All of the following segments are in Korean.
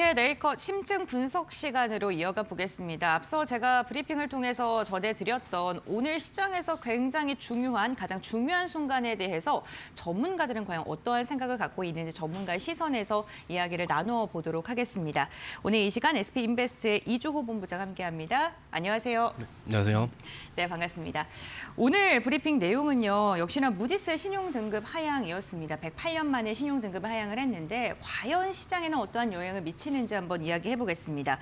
마켓 A컷 심층 분석 시간으로 이어가 보겠습니다. 앞서 제가 브리핑을 통해서 전해드렸던 오늘 시장에서 굉장히 중요한, 가장 중요한 순간에 대해서 전문가들은 과연 어떠한 생각을 갖고 있는지 전문가의 시선에서 이야기를 나누어 보도록 하겠습니다. 오늘 이 시간 SP인베스트의 이주호 본부장 함께합니다. 안녕하세요. 네, 안녕하세요. 네, 반갑습니다. 오늘 브리핑 내용은요, 역시나 무디스의 신용등급 하향이었습니다. 108년 만에 신용등급 하향을 했는데 과연 시장에는 어떠한 영향을 미치는지 한번 이야기해보겠습니다.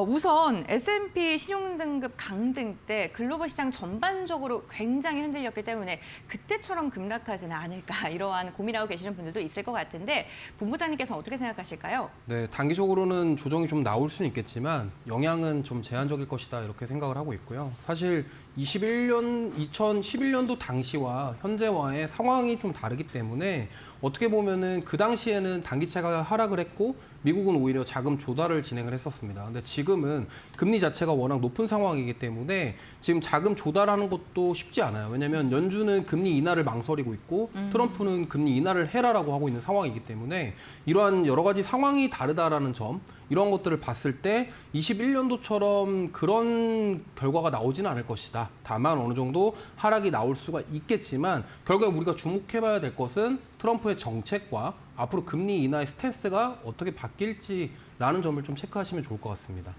우선 S&P 신용등급 강등 때 글로벌 시장 전반적으로 굉장히 흔들렸기 때문에 그때처럼 급락하지는 않을까 이러한 고민하고 계시는 분들도 있을 것 같은데 본부장님께서는 어떻게 생각하실까요? 네, 단기적으로는 조정이 좀 나올 수는 있겠지만 영향은 좀 제한적일 것이다 이렇게 생각을 하고 있고요. 사실 2011년도 당시와 현재와의 상황이 좀 다르기 때문에 어떻게 보면은 그 당시에는 단기채가 하락을 했고 미국은 오히려 자금 조달을 진행을 했었습니다. 근데 지금은 금리 자체가 워낙 높은 상황이기 때문에 지금 자금 조달하는 것도 쉽지 않아요. 왜냐하면 연준은 금리 인하를 망설이고 있고 트럼프는 금리 인하를 해라라고 하고 있는 상황이기 때문에 이러한 여러 가지 상황이 다르다라는 점, 이런 것들을 봤을 때 21년도처럼 그런 결과가 나오지는 않을 것이다. 다만 어느 정도 하락이 나올 수가 있겠지만 결국에 우리가 주목해봐야 될 것은 트럼프의 정책과 앞으로 금리 인하의 스탠스가 어떻게 바뀔지라는 점을 좀 체크하시면 좋을 것 같습니다.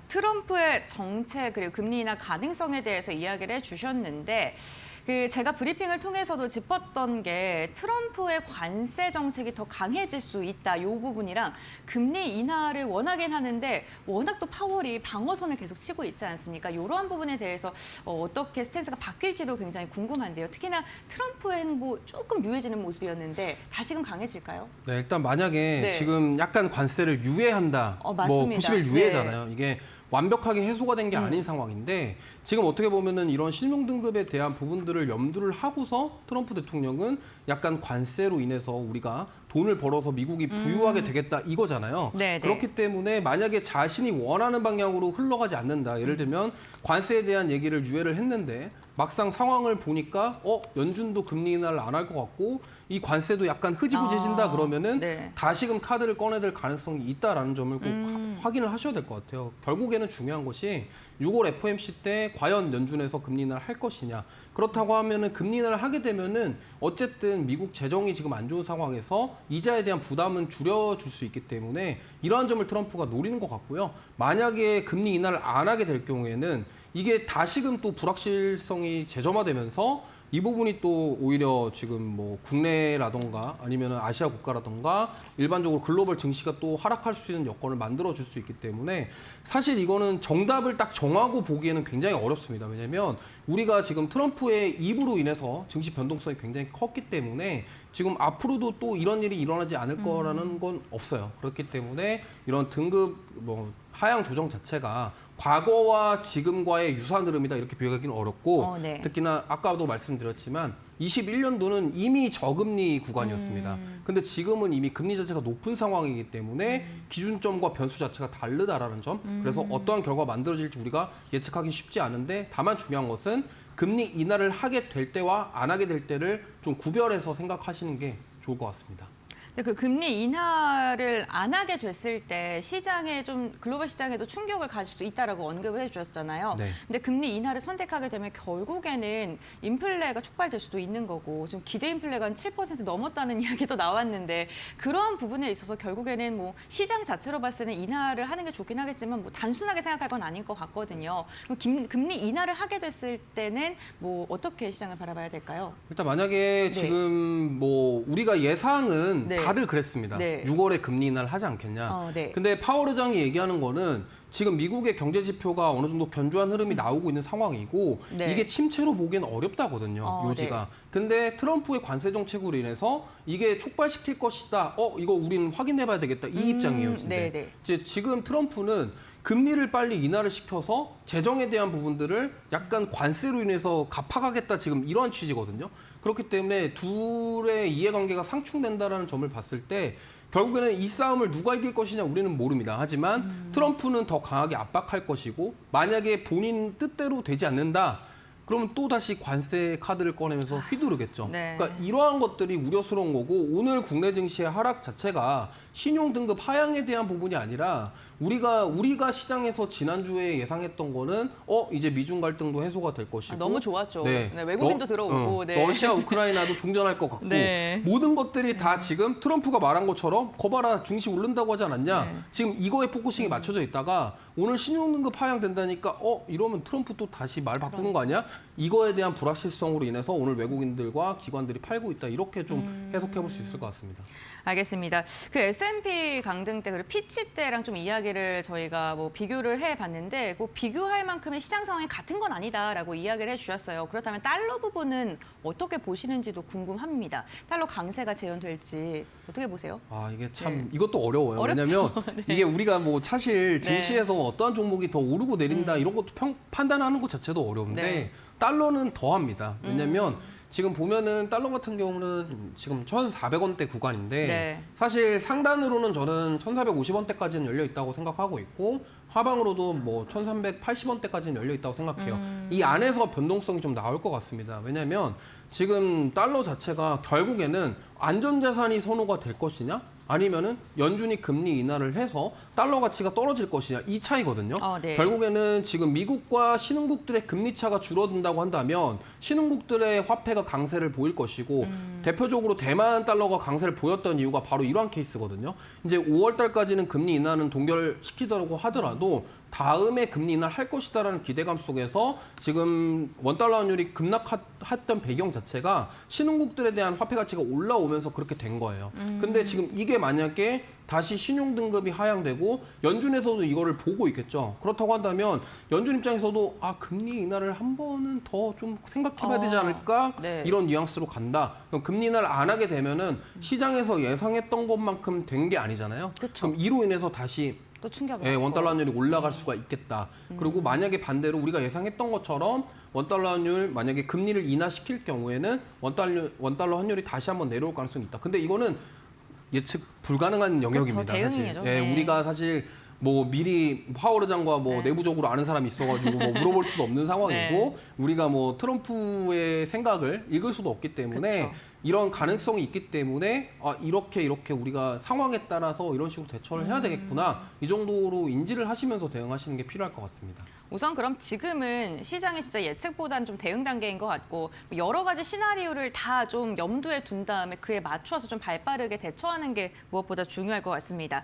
트럼프의 정책 그리고 금리 인하 가능성에 대해서 이야기를 해주셨는데 제가 브리핑을 통해서도 짚었던 게 트럼프의 관세 정책이 더 강해질 수 있다. 이 부분이랑 금리 인하를 원하긴 하는데 워낙 또 파월이 방어선을 계속 치고 있지 않습니까? 이러한 부분에 대해서 어떻게 스탠스가 바뀔지도 굉장히 궁금한데요. 특히나 트럼프의 행보 조금 유해지는 모습이었는데 다시금 강해질까요? 네, 일단 만약에 네. 지금 약간 관세를 유예한다. 맞습니다. 뭐 90일 유예잖아요. 네. 이게 완벽하게 해소가 된 게 아닌 상황인데 지금 어떻게 보면은 이런 신용등급에 대한 부분들을 염두를 하고서 트럼프 대통령은 약간 관세로 인해서 우리가 돈을 벌어서 미국이 부유하게 되겠다 이거잖아요. 네, 네. 그렇기 때문에 만약에 자신이 원하는 방향으로 흘러가지 않는다. 예를 들면 관세에 대한 얘기를 유예를 했는데 막상 상황을 보니까 연준도 금리 인하를 안 할 것 같고 이 관세도 약간 흐지부지진다 그러면은 네. 다시금 카드를 꺼내들 가능성이 있다라는 점을 꼭 확인을 하셔야 될 것 같아요. 결국에는 중요한 것이 6월 FOMC 때 과연 연준에서 금리 인하를 할 것이냐. 그렇다고 하면은 금리 인하를 하게 되면은 어쨌든 미국 재정이 지금 안 좋은 상황에서 이자에 대한 부담은 줄여줄 수 있기 때문에 이러한 점을 트럼프가 노리는 것 같고요. 만약에 금리 인하를 안 하게 될 경우에는 이게 다시금 또 불확실성이 재점화되면서 이 부분이 또 오히려 지금 뭐 국내라던가 아니면 아시아 국가라던가 일반적으로 글로벌 증시가 또 하락할 수 있는 여건을 만들어줄 수 있기 때문에 사실 이거는 정답을 딱 정하고 보기에는 굉장히 어렵습니다. 왜냐하면 우리가 지금 트럼프의 입으로 인해서 증시 변동성이 굉장히 컸기 때문에 지금 앞으로도 또 이런 일이 일어나지 않을 거라는 건 없어요. 그렇기 때문에 이런 등급 하향 조정 자체가 과거와 지금과의 유사한 흐름이다 이렇게 비교하기는 어렵고 네. 특히나 아까도 말씀드렸지만 21년도는 이미 저금리 구간이었습니다. 근데 지금은 이미 금리 자체가 높은 상황이기 때문에 기준점과 변수 자체가 다르다라는 점. 그래서 어떠한 결과가 만들어질지 우리가 예측하기 쉽지 않은데 다만 중요한 것은 금리 인하를 하게 될 때와 안 하게 될 때를 좀 구별해서 생각하시는 게 좋을 것 같습니다. 근데 그 금리 인하를 안 하게 됐을 때 시장에 좀 글로벌 시장에도 충격을 가질 수 있다라고 언급을 해주셨잖아요. 네. 근데 금리 인하를 선택하게 되면 결국에는 인플레가 촉발될 수도 있는 거고 지금 기대 인플레가 한 7% 넘었다는 이야기도 나왔는데 그런 부분에 있어서 결국에는 뭐 시장 자체로 봤을 때는 인하를 하는 게 좋긴 하겠지만 뭐 단순하게 생각할 건 아닌 것 같거든요. 그럼 금리 인하를 하게 됐을 때는 뭐 어떻게 시장을 바라봐야 될까요? 일단 만약에 네. 지금 뭐 우리가 예상은 네. 다들 그랬습니다. 네. 6월에 금리 인하를 하지 않겠냐. 네. 근데 파월 의장이 얘기하는 거는 지금 미국의 경제 지표가 어느 정도 견조한 흐름이 나오고 있는 상황이고 네. 이게 침체로 보기엔 어렵다거든요. 요지가. 네. 근데 트럼프의 관세 정책으로 인해서 이게 촉발시킬 것이다. 이거 우리는 확인해봐야 되겠다. 이 입장이에요. 네네. 이제 지금 트럼프는 금리를 빨리 인하를 시켜서 재정에 대한 부분들을 약간 관세로 인해서 갚아가겠다 지금 이런 취지거든요. 그렇기 때문에 둘의 이해관계가 상충된다라는 점을 봤을 때 결국에는 이 싸움을 누가 이길 것이냐 우리는 모릅니다. 하지만 트럼프는 더 강하게 압박할 것이고 만약에 본인 뜻대로 되지 않는다. 그러면 또 다시 관세 카드를 꺼내면서 휘두르겠죠. 네. 그러니까 이러한 것들이 우려스러운 거고 오늘 국내 증시의 하락 자체가 신용 등급 하향에 대한 부분이 아니라 우리가 시장에서 지난주에 예상했던 거는 이제 미중 갈등도 해소가 될 것이고 너무 좋았죠. 네. 네, 외국인도 들어오고 네. 러시아 우크라이나도 종전할 것 같고 네. 모든 것들이 다 지금 트럼프가 말한 것처럼 거봐라 중시 오른다고 하지 않았냐. 네. 지금 이거에 포커싱이 맞춰져 있다가 오늘 신용등급 하향된다니까 이러면 트럼프 또 다시 말 바꾸는 거 아니야? 이거에 대한 불확실성으로 인해서 오늘 외국인들과 기관들이 팔고 있다. 이렇게 좀 해석해 볼 수 있을 것 같습니다. 알겠습니다. 그 S&P 강등 때 그리고 피치 때랑 좀 이야기를 저희가 뭐 비교를 해봤는데 그 비교할 만큼의 시장 상황이 같은 건 아니다라고 이야기를 해주셨어요. 그렇다면 달러 부분은 어떻게 보시는지도 궁금합니다. 달러 강세가 재현될지 어떻게 보세요? 이게 참 네. 이것도 어려워요. 어렵죠. 왜냐하면 이게 우리가 뭐 사실 증시에서 어떠한 종목이 더 오르고 내린다 이런 것도 판단하는 것 자체도 어려운데 네. 달러는 더합니다. 왜냐하면 지금 보면은 달러 같은 경우는 지금 1,400원대 구간인데 네. 사실 상단으로는 저는 1,450원대까지는 열려 있다고 생각하고 있고 하방으로도 뭐 1,380원대까지는 열려 있다고 생각해요. 이 안에서 변동성이 좀 나올 것 같습니다. 왜냐하면 지금 달러 자체가 결국에는 안전자산이 선호가 될 것이냐 아니면은 연준이 금리 인하를 해서 달러 가치가 떨어질 것이냐 이 차이거든요. 네. 결국에는 지금 미국과 신흥국들의 금리 차가 줄어든다고 한다면 신흥국들의 화폐가 강세를 보일 것이고 대표적으로 대만 달러가 강세를 보였던 이유가 바로 이러한 케이스거든요. 이제 5월 달까지는 금리 인하는 동결시키더라고 하더라도 다음에 금리 인하를 할 것이다라는 기대감 속에서 지금 원달러 환율이 급락했던 배경 자체가 신흥국들에 대한 화폐 가치가 올라오면서 그렇게 된 거예요. 근데 지금 이게 만약에 다시 신용 등급이 하향되고 연준에서도 이거를 보고 있겠죠. 그렇다고 한다면 연준 입장에서도 금리 인하를 한 번은 더 좀 생각해봐야 되지 않을까? 네. 이런 뉘앙스로 간다. 그럼 금리 인하를 안 하게 되면은 시장에서 예상했던 것만큼 된 게 아니잖아요. 그쵸. 그럼 이로 인해서 다시 또 충격을 원달러 환율이 올라갈 수가 있겠다. 그리고 만약에 반대로 우리가 예상했던 것처럼 원달러 환율 만약에 금리를 인하시킬 경우에는 원달러 환율이 다시 한번 내려올 가능성이 있다. 근데 이거는 예측 불가능한 영역입니다. 그쵸, 사실. 대응이죠. 네. 우리가 사실 뭐 미리 파월 의장과 뭐 네. 내부적으로 아는 사람이 있어가지고 뭐 물어볼 수도 없는 상황이고 우리가 뭐 트럼프의 생각을 읽을 수도 없기 때문에 그쵸. 이런 가능성이 있기 때문에 이렇게 우리가 상황에 따라서 이런 식으로 대처를 해야 되겠구나 이 정도로 인지를 하시면서 대응하시는 게 필요할 것 같습니다. 우선 그럼 지금은 시장이 진짜 예측보다는 좀 대응 단계인 것 같고 여러 가지 시나리오를 다 좀 염두에 둔 다음에 그에 맞춰서 좀 발빠르게 대처하는 게 무엇보다 중요할 것 같습니다.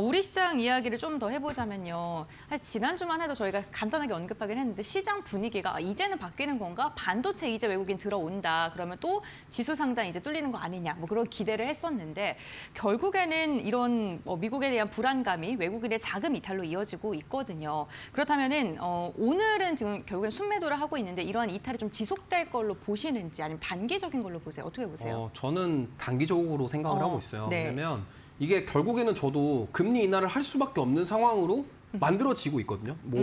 우리 시장 이야기를 좀 더 해보자면요. 사실 지난주만 해도 저희가 간단하게 언급하긴 했는데 시장 분위기가 이제는 바뀌는 건가? 반도체 이제 외국인 들어온다. 그러면 또 지수 상단 이제 뚫리는 거 아니냐. 뭐 그런 기대를 했었는데 결국에는 이런 미국에 대한 불안감이 외국인의 자금 이탈로 이어지고 있거든요. 그렇다면은 오늘은 지금 결국엔 순매도를 하고 있는데 이러한 이탈이 좀 지속될 걸로 보시는지 아니면 단기적인 걸로 보세요? 어떻게 보세요? 저는 단기적으로 생각을 하고 있어요. 네. 왜냐면 이게 결국에는 저도 금리 인하를 할 수밖에 없는 상황으로 만들어지고 있거든요. 뭐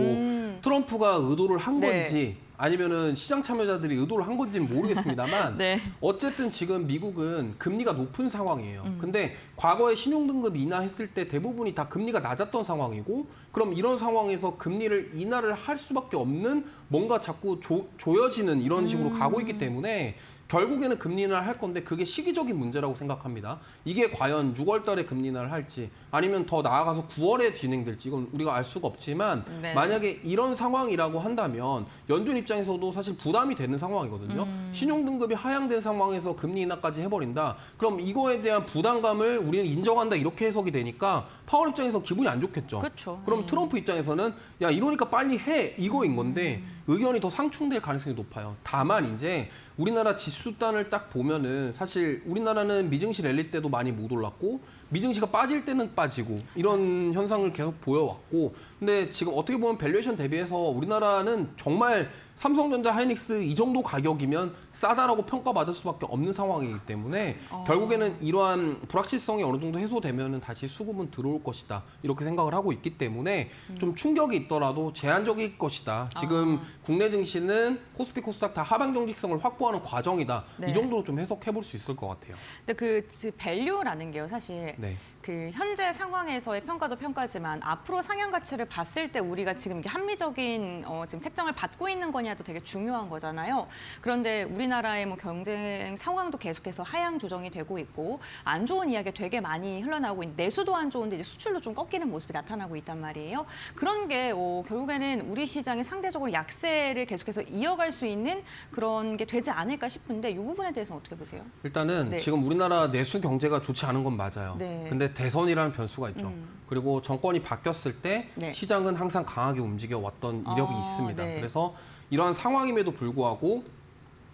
트럼프가 의도를 한 네. 건지 아니면은 시장 참여자들이 의도를 한 건지는 모르겠습니다만 네. 어쨌든 지금 미국은 금리가 높은 상황이에요. 근데 과거에 신용등급 인하했을 때 대부분이 다 금리가 낮았던 상황이고 그럼 이런 상황에서 금리를 인하를 할 수밖에 없는 뭔가 자꾸 조여지는 이런 식으로 가고 있기 때문에 결국에는 금리 인하를 할 건데 그게 시기적인 문제라고 생각합니다. 이게 과연 6월 달에 금리 인하를 할지 아니면 더 나아가서 9월에 진행될지 이건 우리가 알 수가 없지만 네. 만약에 이런 상황이라고 한다면 연준 입장에서도 사실 부담이 되는 상황이거든요. 신용등급이 하향된 상황에서 금리 인하까지 해버린다. 그럼 이거에 대한 부담감을 우리는 인정한다 이렇게 해석이 되니까 파월 입장에서 기분이 안 좋겠죠. 그렇죠. 그럼 트럼프 입장에서는 야 이러니까 빨리 해 이거인 건데 의견이 더 상충될 가능성이 높아요. 다만 이제 우리나라 지수단을 딱 보면은 사실 우리나라는 미증시 랠리 때도 많이 못 올랐고 미증시가 빠질 때는 빠지고 이런 현상을 계속 보여왔고 근데 지금 어떻게 보면 밸류에이션 대비해서 우리나라는 정말 삼성전자, 하이닉스 이 정도 가격이면 싸다라고 평가받을 수밖에 없는 상황이기 때문에 결국에는 이러한 불확실성이 어느 정도 해소되면 다시 수급은 들어올 것이다. 이렇게 생각을 하고 있기 때문에 좀 충격이 있더라도 제한적일 것이다. 지금 국내 증시는 코스피, 코스닥 다 하방 경직성을 확보하는 과정이다. 네. 이 정도로 좀 해석해 볼 수 있을 것 같아요. 근데 그 밸류라는 게요, 사실 네. 그 현재 상황에서의 평가도 평가지만 앞으로 상향 가치를 봤을 때 우리가 지금 이게 합리적인 지금 책정을 받고 있는 거냐 거냐도 되게 중요한 거잖아요. 그런데 우리나라의 뭐 경쟁 상황도 계속해서 하향 조정이 되고 있고 안 좋은 이야기가 되게 많이 흘러나오고 있는데 내수도 안 좋은데 이제 수출로 좀 꺾이는 모습이 나타나고 있단 말이에요. 그런 게 결국에는 우리 시장이 상대적으로 약세를 계속해서 이어갈 수 있는 그런 게 되지 않을까 싶은데 이 부분에 대해서는 어떻게 보세요? 일단은 네. 지금 우리나라 내수 경제가 좋지 않은 건 맞아요. 네. 근데 대선이라는 변수가 있죠. 그리고 정권이 바뀌었을 때 네. 시장은 항상 강하게 움직여 왔던 이력이 있습니다. 네. 그래서 이러한 상황임에도 불구하고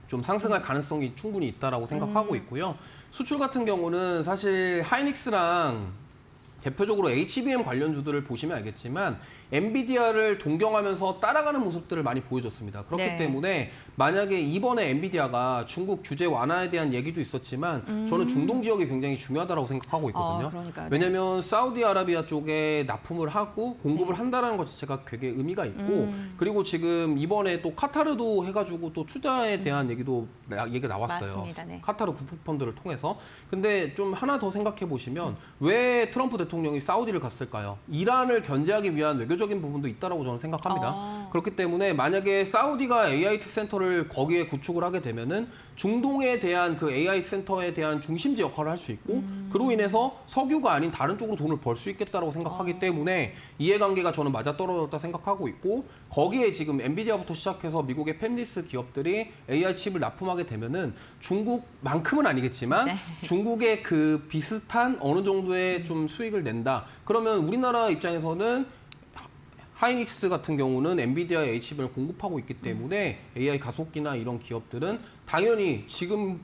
좀 상승할 가능성이 충분히 있다라고 생각하고 있고요. 수출 같은 경우는 사실 하이닉스랑 대표적으로 HBM 관련주들을 보시면 알겠지만 엔비디아를 동경하면서 따라가는 모습들을 많이 보여줬습니다. 그렇기 네. 때문에 만약에 이번에 엔비디아가 중국 규제 완화에 대한 얘기도 있었지만 저는 중동 지역이 굉장히 중요하다고 생각하고 있거든요. 그러니까요. 네. 왜냐하면 사우디아라비아 쪽에 납품을 하고 공급을 한다는 것 자체가 되게 의미가 있고 그리고 지금 이번에 또 카타르도 해가지고 또 투자에 대한 얘기가 나왔어요. 맞습니다. 네. 카타르 국부펀드를 통해서. 근데 좀 하나 더 생각해 보시면 왜 트럼프 대통령이 사우디를 갔을까요? 이란을 견제하기 위한 외교적인 부분도 있다라고 저는 생각합니다. 그렇기 때문에 만약에 사우디가 AI 센터를 거기에 구축을 하게 되면은 중동에 대한 그 AI 센터에 대한 중심지 역할을 할 수 있고 그로 인해서 석유가 아닌 다른 쪽으로 돈을 벌 수 있겠다라고 생각하기 때문에 이해관계가 저는 맞아떨어졌다 생각하고 있고 거기에 지금 엔비디아부터 시작해서 미국의 팹리스 기업들이 AI 칩을 납품하게 되면은 중국만큼은 아니겠지만 네. 중국의 그 비슷한 어느 정도의 좀 수익을 낸다. 그러면 우리나라 입장에서는 하이닉스 같은 경우는 엔비디아의 HBM을 공급하고 있기 때문에 AI 가속기나 이런 기업들은 당연히 지금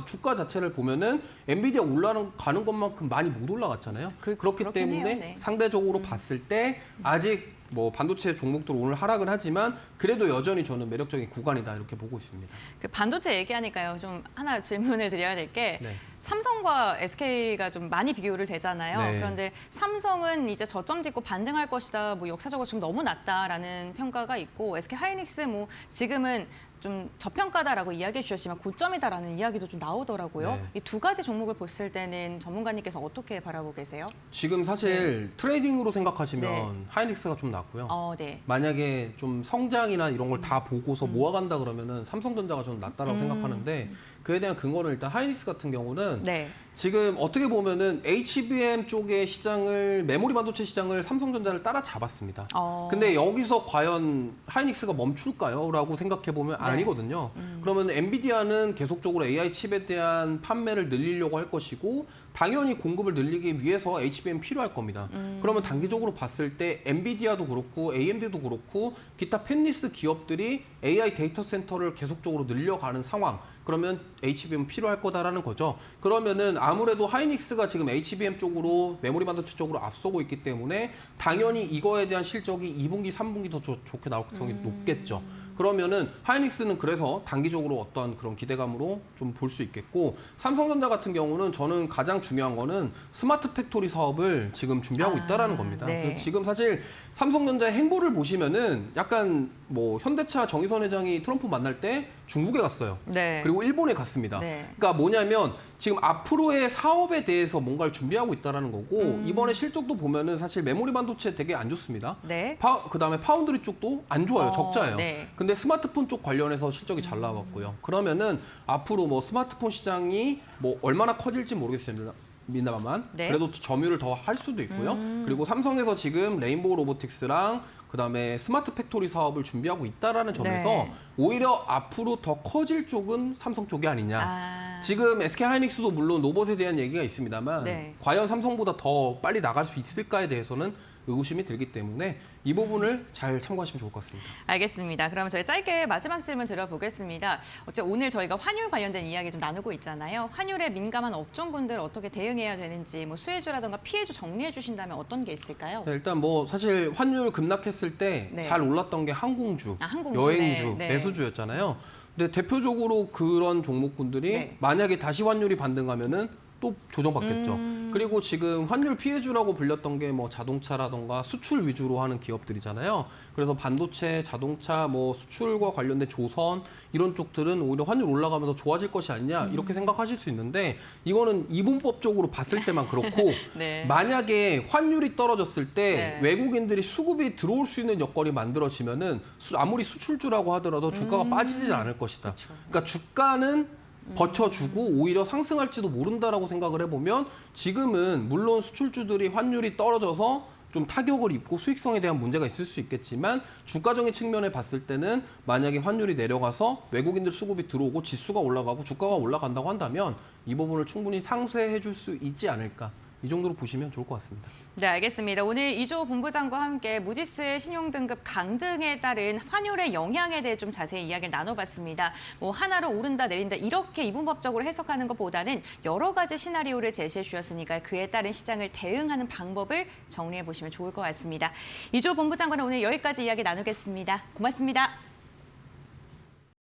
주가 자체를 보면은 엔비디아 올라가는 것만큼 많이 못 올라갔잖아요. 그렇기 그렇긴 때문에 해요, 네. 상대적으로 봤을 때 아직 뭐 반도체 종목들 오늘 하락은 하지만 그래도 여전히 저는 매력적인 구간이다 이렇게 보고 있습니다. 그 반도체 얘기하니까요. 좀 하나 질문을 드려야 될 게 네. 삼성과 SK가 좀 많이 비교를 되잖아요. 네. 그런데 삼성은 이제 저점 딛고 반등할 것이다. 뭐 역사적으로 좀 너무 낮다라는 평가가 있고 SK 하이닉스 뭐 지금은 좀 저평가다라고 이야기해 주셨지만 고점이다라는 이야기도 좀 나오더라고요. 네. 이 두 가지 종목을 봤을 때는 전문가님께서 어떻게 바라보고 계세요? 지금 사실 트레이딩으로 생각하시면 네. 하이닉스가 좀 낫고요. 네. 만약에 좀 성장이나 이런 걸 다 보고서 모아간다 그러면은 삼성전자가 저는 낫다라고 생각하는데 그에 대한 근거는 일단 하이닉스 같은 경우는 네. 지금 어떻게 보면은 HBM 쪽의 시장을 메모리 반도체 시장을 삼성전자를 따라잡았습니다. 근데 여기서 과연 하이닉스가 멈출까요? 라고 생각해 보면 네. 아니거든요. 그러면 엔비디아는 계속적으로 AI 칩에 대한 판매를 늘리려고 할 것이고 당연히 공급을 늘리기 위해서 HBM 필요할 겁니다. 그러면 단기적으로 봤을 때 엔비디아도 그렇고 AMD도 그렇고 기타 팹리스 기업들이 AI 데이터 센터를 계속적으로 늘려가는 상황. 그러면 HBM 필요할 거다라는 거죠. 그러면은 아무래도 하이닉스가 지금 HBM 쪽으로 메모리 반도체 쪽으로 앞서고 있기 때문에 당연히 이거에 대한 실적이 2분기, 3분기 더 좋게 나올 가능성이 높겠죠. 그러면은 하이닉스는 그래서 단기적으로 어떤 그런 기대감으로 좀 볼 수 있겠고 삼성전자 같은 경우는 저는 가장 중요한 거는 스마트 팩토리 사업을 지금 준비하고 있다라는 겁니다. 네. 지금 사실 삼성전자의 행보를 보시면은 약간 뭐 현대차 정의선 회장이 트럼프 만날 때 중국에 갔어요. 네. 그리고 일본에 갔습니다. 네. 그러니까 뭐냐면 지금 앞으로의 사업에 대해서 뭔가를 준비하고 있다는 거고 이번에 실적도 보면은 사실 메모리 반도체 되게 안 좋습니다. 네. 그다음에 파운드리 쪽도 안 좋아요. 적자예요. 네. 근데 스마트폰 쪽 관련해서 실적이 잘 나왔고요. 그러면은 앞으로 뭐 스마트폰 시장이 뭐 얼마나 커질지 모르겠습니다. 민다만 네. 그래도 점유를 더 할 수도 있고요. 그리고 삼성에서 지금 레인보우 로보틱스랑 그다음에 스마트 팩토리 사업을 준비하고 있다라는 점에서 네. 오히려 앞으로 더 커질 쪽은 삼성 쪽이 아니냐. 지금 SK 하이닉스도 물론 로봇에 대한 얘기가 있습니다만 네. 과연 삼성보다 더 빨리 나갈 수 있을까에 대해서는 의구심이 들기 때문에 이 부분을 잘 참고하시면 좋을 것 같습니다. 알겠습니다. 그러면 저희 짧게 마지막 질문 드려보겠습니다. 어째 오늘 저희가 환율 관련된 이야기 좀 나누고 있잖아요. 환율에 민감한 업종군들 어떻게 대응해야 되는지 뭐 수혜주라든가 피해주 정리해 주신다면 어떤 게 있을까요? 네, 일단 뭐 사실 환율 급락했을 때 네. 잘 올랐던 게 항공주, 항공주, 여행주, 네. 내수주였잖아요. 근데 대표적으로 그런 종목군들이 네. 만약에 다시 환율이 반등하면은 또 조정받겠죠. 그리고 지금 환율 피해주라고 불렸던 게 뭐 자동차라던가 수출 위주로 하는 기업들이잖아요. 그래서 반도체, 자동차, 뭐 수출과 관련된 조선 이런 쪽들은 오히려 환율 올라가면서 좋아질 것이 아니냐 이렇게 생각하실 수 있는데 이거는 이분법적으로 봤을 때만 그렇고 네. 만약에 환율이 떨어졌을 때 네. 외국인들이 수급이 들어올 수 있는 여건이 만들어지면은 아무리 수출주라고 하더라도 주가가 빠지진 않을 것이다. 그러니까 주가는 버텨주고 오히려 상승할지도 모른다라고 생각을 해보면 지금은 물론 수출주들이 환율이 떨어져서 좀 타격을 입고 수익성에 대한 문제가 있을 수 있겠지만 주가적인 측면에 봤을 때는 만약에 환율이 내려가서 외국인들 수급이 들어오고 지수가 올라가고 주가가 올라간다고 한다면 이 부분을 충분히 상쇄해 줄 수 있지 않을까. 이 정도로 보시면 좋을 것 같습니다. 네, 알겠습니다. 오늘 이조 본부장과 함께 무디스의 신용등급 강등에 따른 환율의 영향에 대해 좀 자세히 이야기를 나눠봤습니다. 뭐 하나로 오른다 내린다 이렇게 이분법적으로 해석하는 것보다는 여러 가지 시나리오를 제시해 주셨으니까 그에 따른 시장을 대응하는 방법을 정리해 보시면 좋을 것 같습니다. 이조 본부장과는 오늘 여기까지 이야기 나누겠습니다. 고맙습니다.